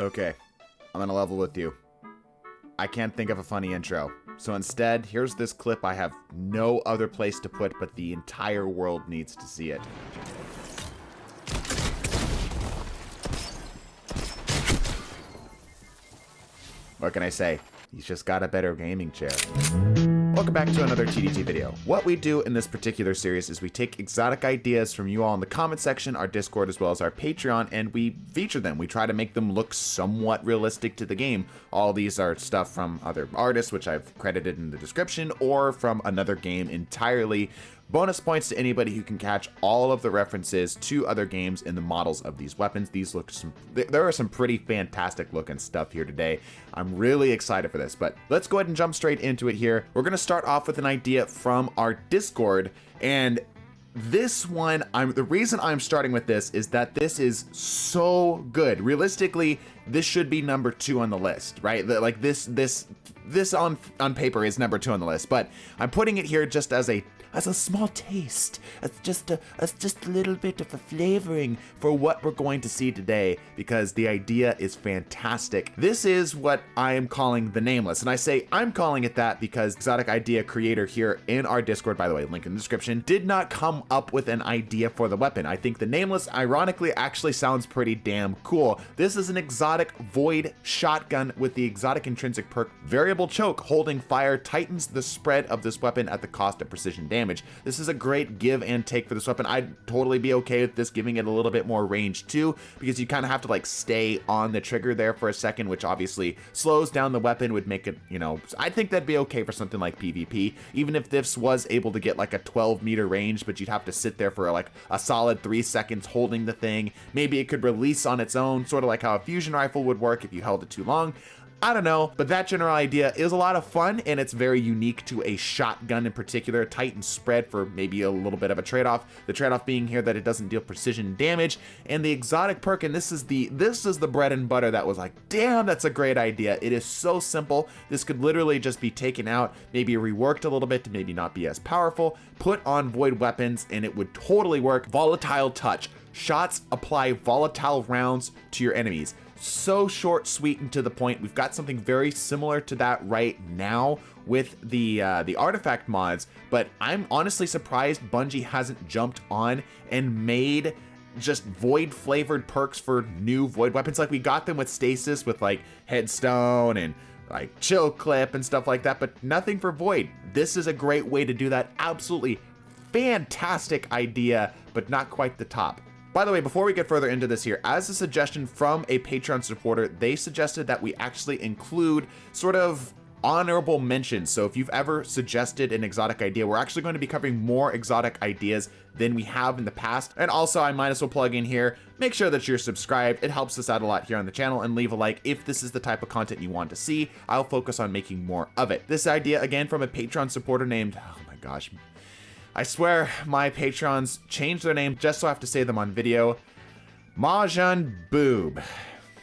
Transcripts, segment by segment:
Okay, I'm gonna level with you. I can't think of a funny intro. So instead, here's this clip I have no other place to put, but the entire world needs to see it. What can I say? He's just got a better gaming chair. Welcome back to another TDT video. What we do in this particular series is we take exotic ideas from you all in the comment section, our Discord, as well as our Patreon, and we feature them. We try to make them look somewhat realistic to the game. All these are stuff from other artists, which I've credited in the description, or from another game entirely. Bonus points to anybody who can catch all of the references to other games in the models of these weapons. These look there are some pretty fantastic looking stuff here today. I'm really excited for this, but let's go ahead and jump straight into it here. We're gonna start off with an idea from our Discord, and this one, the reason I'm starting with this is that this is so good. Realistically, this should be number 2 on the list, right? Like this on paper is number 2 on the list, but I'm putting it here just as a small taste, as just a little bit of a flavoring for what we're going to see today, because the idea is fantastic. This is what I am calling the Nameless, and I say I'm calling it that because exotic idea creator here in our Discord, by the way, link in the description, did not come up with an idea for the weapon. I think the Nameless, ironically, actually sounds pretty damn cool. This is an exotic void shotgun with the exotic intrinsic perk Variable Choke. Holding fire tightens the spread of this weapon at the cost of precision damage. This is a great give and take for this weapon. I'd totally be okay with this giving it a little bit more range too, because you kind of have to like stay on the trigger there for a second, which obviously slows down the weapon, would make it, you know, I think that'd be okay for something like PvP. Even if this was able to get like a 12-meter range, but you'd have to sit there for like a solid 3 seconds holding the thing. Maybe it could release on its own, sort of like how a fusion rifle would work if you held it too long. I don't know, but that general idea is a lot of fun, and it's very unique to a shotgun in particular. Tight and spread for maybe a little bit of a trade-off. The trade-off being here that it doesn't deal precision damage, and the exotic perk, and this is the bread and butter that was like, damn, that's a great idea. It is so simple. This could literally just be taken out, maybe reworked a little bit to maybe not be as powerful, put on void weapons, and it would totally work. Volatile touch. Shots apply volatile rounds to your enemies. So short, sweet, and to the point. We've got something very similar to that right now with the artifact mods, but I'm honestly surprised Bungie hasn't jumped on and made just void flavored perks for new void weapons. Like we got them with stasis, with like headstone and like chill clip and stuff like that, but nothing for void. This is a great way to do that. Absolutely fantastic idea, but not quite the top. By the way, before we get further into this here, as a suggestion from a Patreon supporter, they suggested that we actually include sort of honorable mentions. So if you've ever suggested an exotic idea, we're actually going to be covering more exotic ideas than we have in the past. And also, I might as well plug in here, make sure that you're subscribed. It helps us out a lot here on the channel, and leave a like if this is the type of content you want to see. I'll focus on making more of it. This idea, again, from a Patreon supporter named, oh my gosh, I swear my patrons changed their name just so I have to say them on video. Mahjong Boob.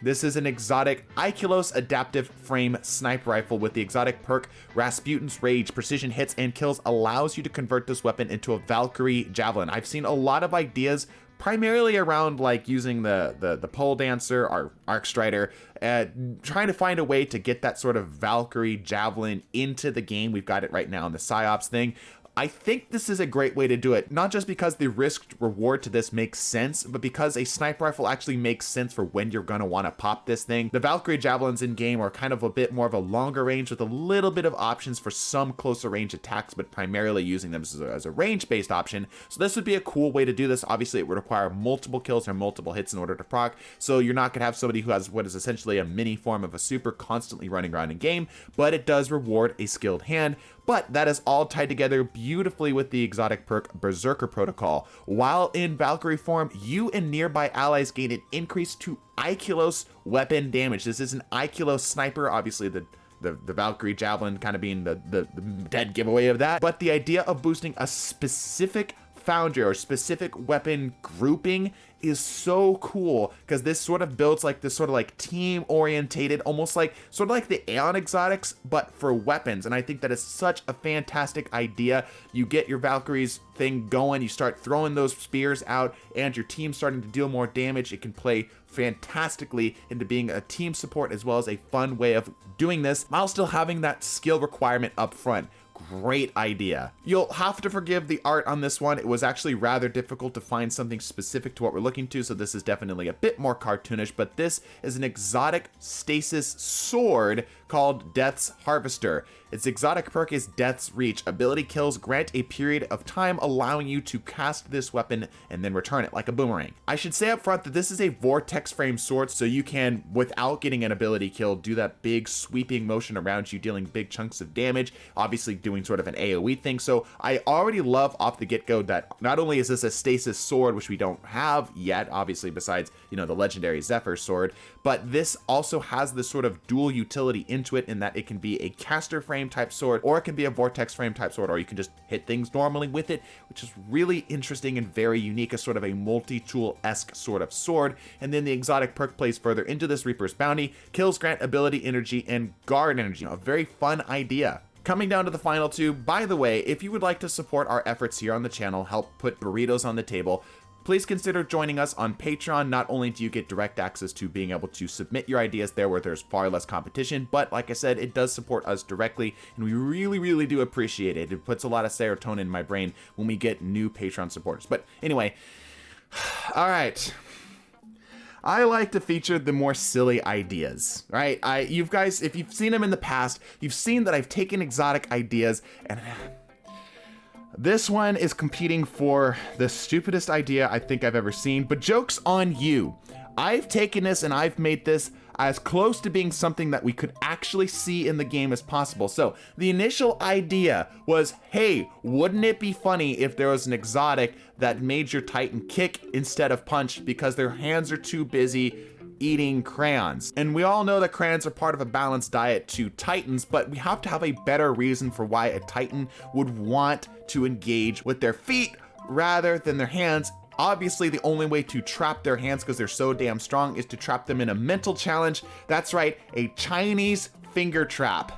This is an exotic IKELOS adaptive frame sniper rifle with the exotic perk Rasputin's Rage. Precision hits and kills allows you to convert this weapon into a Valkyrie javelin. I've seen a lot of ideas primarily around like using the pole dancer or arc strider, trying to find a way to get that sort of Valkyrie javelin into the game. We've got it right now in the PsyOps thing. I think this is a great way to do it, not just because the risk reward to this makes sense, but because a sniper rifle actually makes sense for when you're gonna wanna pop this thing. The Valkyrie javelins in game are kind of a bit more of a longer range with a little bit of options for some closer range attacks, but primarily using them as a range-based option. So this would be a cool way to do this. Obviously, it would require multiple kills or multiple hits in order to proc, so you're not gonna have somebody who has what is essentially a mini form of a super constantly running around in game, but it does reward a skilled hand. But that is all tied together beautifully with the exotic perk Berserker Protocol. While in Valkyrie form, you and nearby allies gain an increase to IKELOS weapon damage. This is an IKELOS Sniper, obviously the Valkyrie javelin kind of being the dead giveaway of that. But the idea of boosting a specific foundry or specific weapon grouping is so cool, because this sort of builds like this sort of like team orientated, almost like sort of like the Aeon exotics, but for weapons. And I think that is such a fantastic idea. You get your Valkyrie's thing going, you start throwing those spears out, and your team's starting to deal more damage. It can play fantastically into being a team support as well as a fun way of doing this while still having that skill requirement up front. Great idea. You'll have to forgive the art on this one. It was actually rather difficult to find something specific to what we're looking to, so this is definitely a bit more cartoonish, but this is an exotic stasis sword called Death's Harvester. Its exotic perk is Death's Reach. Ability kills grant a period of time allowing you to cast this weapon and then return it like a boomerang. I should say up front that this is a vortex frame sword, so you can, without getting an ability kill, do that big sweeping motion around you, dealing big chunks of damage, obviously doing sort of an AoE thing. So I already love off the get-go that not only is this a stasis sword, which we don't have yet, obviously, besides, you know, the legendary Zephyr sword, but this also has this sort of dual utility into it, in that it can be a caster frame type sword, or it can be a vortex frame type sword, or you can just hit things normally with it, which is really interesting and very unique, as sort of a multi-tool-esque sort of sword. And then the exotic perk plays further into this Reaper's Bounty, kills grant ability energy and guard energy. A very fun idea. Coming down to the final two, by the way, if you would like to support our efforts here on the channel, help put burritos on the table, please consider joining us on Patreon. Not only do you get direct access to being able to submit your ideas there where there's far less competition, but like I said, it does support us directly, and we really, really do appreciate it. It puts a lot of serotonin in my brain when we get new Patreon supporters. But anyway, all right. I like to feature the more silly ideas, right? You guys, if you've seen them in the past, you've seen that I've taken exotic ideas, and this one is competing for the stupidest idea I think I've ever seen, but joke's on you. I've taken this and I've made this as close to being something that we could actually see in the game as possible. So the initial idea was, hey, wouldn't it be funny if there was an exotic that made your Titan kick instead of punch because their hands are too busy eating crayons? And we all know that crayons are part of a balanced diet to Titans, but we have to have a better reason for why a Titan would want to engage with their feet rather than their hands. Obviously, the only way to trap their hands, because they're so damn strong, is to trap them in a mental challenge. That's right, a Chinese finger trap.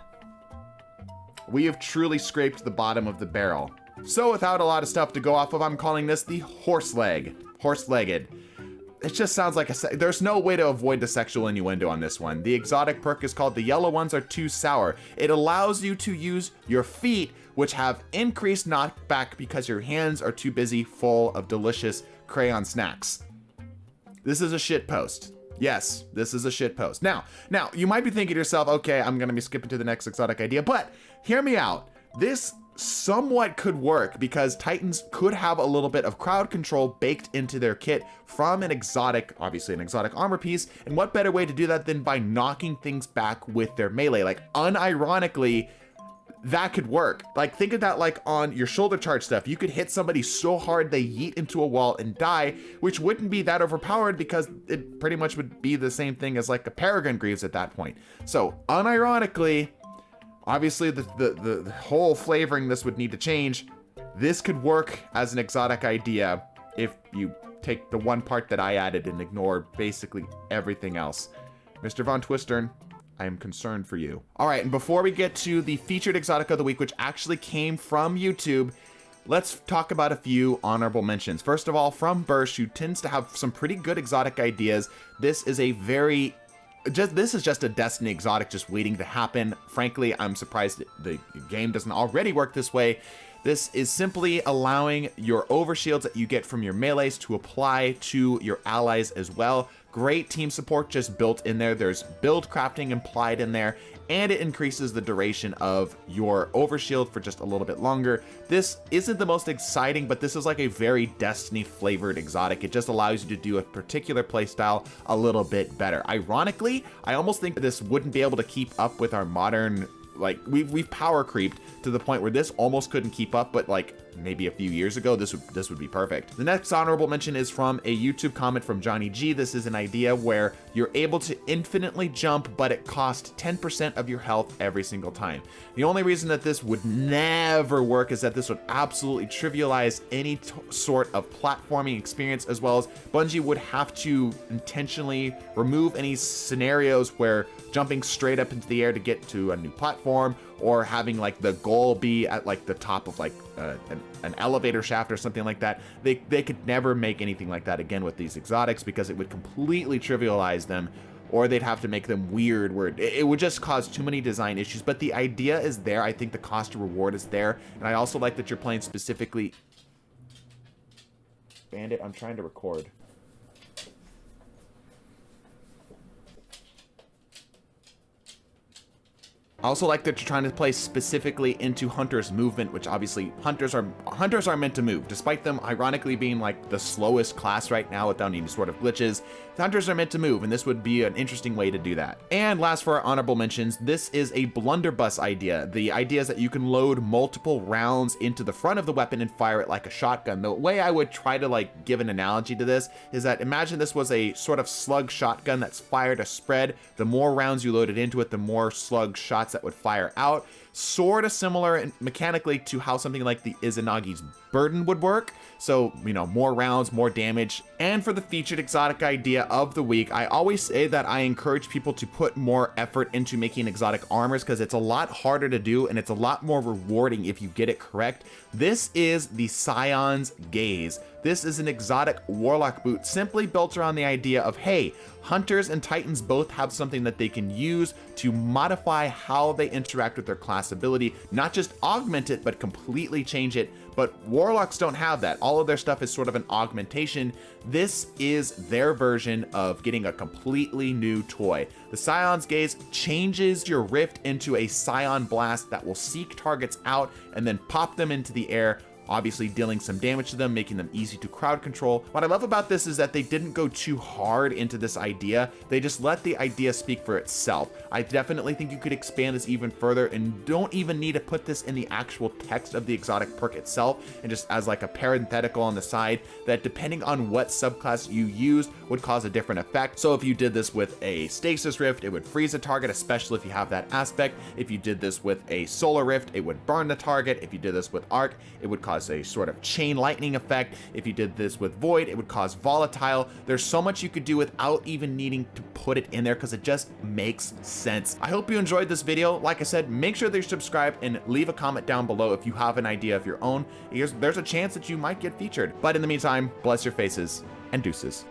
We have truly scraped the bottom of the barrel. So without a lot of stuff to go off of, I'm calling this the horse-legged. It just sounds like there's no way to avoid the sexual innuendo on this one. The exotic perk is called The Yellow Ones Are Too Sour. It allows you to use your feet, which have increased knockback because your hands are too busy full of delicious crayon snacks. This is a shit post. Yes, this is a shit post. Now, you might be thinking to yourself, okay, I'm gonna be skipping to the next exotic idea, but hear me out. This somewhat could work because Titans could have a little bit of crowd control baked into their kit from an exotic, obviously an exotic armor piece. And what better way to do that than by knocking things back with their melee? Like, unironically, that could work. Like, think of that like on your shoulder charge stuff. You could hit somebody so hard they yeet into a wall and die, which wouldn't be that overpowered because it pretty much would be the same thing as like a Paragon Greaves at that point. So unironically, obviously the whole flavoring this would need to change. This could work as an exotic idea if you take the one part that I added and ignore basically everything else. Mr. Von Twistern, I am concerned for you. All right, and before we get to the featured exotic of the week, which actually came from YouTube, let's talk about a few honorable mentions. First of all, from Bursch, who tends to have some pretty good exotic ideas. This is just a Destiny exotic just waiting to happen. Frankly, I'm surprised the game doesn't already work this way. This is simply allowing your overshields that you get from your melees to apply to your allies as well. Great team support just built in there. There's build crafting implied in there, and it increases the duration of your overshield for just a little bit longer. This isn't the most exciting, but this is like a very Destiny flavored exotic. It just allows you to do a particular playstyle a little bit better. Ironically, I almost think this wouldn't be able to keep up with our modern, like we've power creeped to the point where this almost couldn't keep up, but like maybe a few years ago, this would be perfect. The next honorable mention is from a YouTube comment from Johnny G. This is an idea where you're able to infinitely jump, but it costs 10% of your health every single time. The only reason that this would never work is that this would absolutely trivialize any sort of platforming experience, as well as Bungie would have to intentionally remove any scenarios where jumping straight up into the air to get to a new platform, or having like the goal be at like the top of like an elevator shaft or something like that. They could never make anything like that again with these exotics, because it would completely trivialize them, or they'd have to make them weird where it would just cause too many design issues. But the idea is there. I think the cost to reward is there, and I also like that you're playing specifically. Bandit, I'm trying to record. I also like that you're trying to play specifically into Hunter's movement, which obviously hunters are meant to move. Despite them ironically being like the slowest class right now without any sort of glitches, the hunters are meant to move, and this would be an interesting way to do that. And last for our honorable mentions, this is a blunderbuss idea. The idea is that you can load multiple rounds into the front of the weapon and fire it like a shotgun. The way I would try to like give an analogy to this is that imagine this was a sort of slug shotgun that's fired a spread. The more rounds you loaded into it, the more slug shots that would fire out. Sort of similar mechanically to how something like the Izanagi's Burden would work. So, you know, more rounds, more damage. And for the featured exotic idea of the week, I always say that I encourage people to put more effort into making exotic armors, because it's a lot harder to do and it's a lot more rewarding if you get it correct. This is the Scion's Gaze. This is an exotic warlock boot simply built around the idea of, hey, hunters and titans both have something that they can use to modify how they interact with their class ability, not just augment it, but completely change it. But warlocks don't have that. All of their stuff is sort of an augmentation. This is their version of getting a completely new toy. The Scion's Gaze changes your rift into a Scion blast that will seek targets out and then pop them into the air, obviously dealing some damage to them, making them easy to crowd control. What I love about this is that they didn't go too hard into this idea. They just let the idea speak for itself. I definitely think you could expand this even further and don't even need to put this in the actual text of the exotic perk itself, and just as like a parenthetical on the side that depending on what subclass you used would cause a different effect. So if you did this with a stasis rift, it would freeze a target, especially if you have that aspect. If you did this with a solar rift, it would burn the target. If you did this with arc, it would cause a sort of chain lightning effect. If you did this with void, it would cause volatile. There's so much you could do without even needing to put it in there, because it just makes sense. I hope you enjoyed this video. Like I said, make sure that you're subscribed and leave a comment down below if you have an idea of your own. There's a chance that you might get featured. But in the meantime, bless your faces and deuces.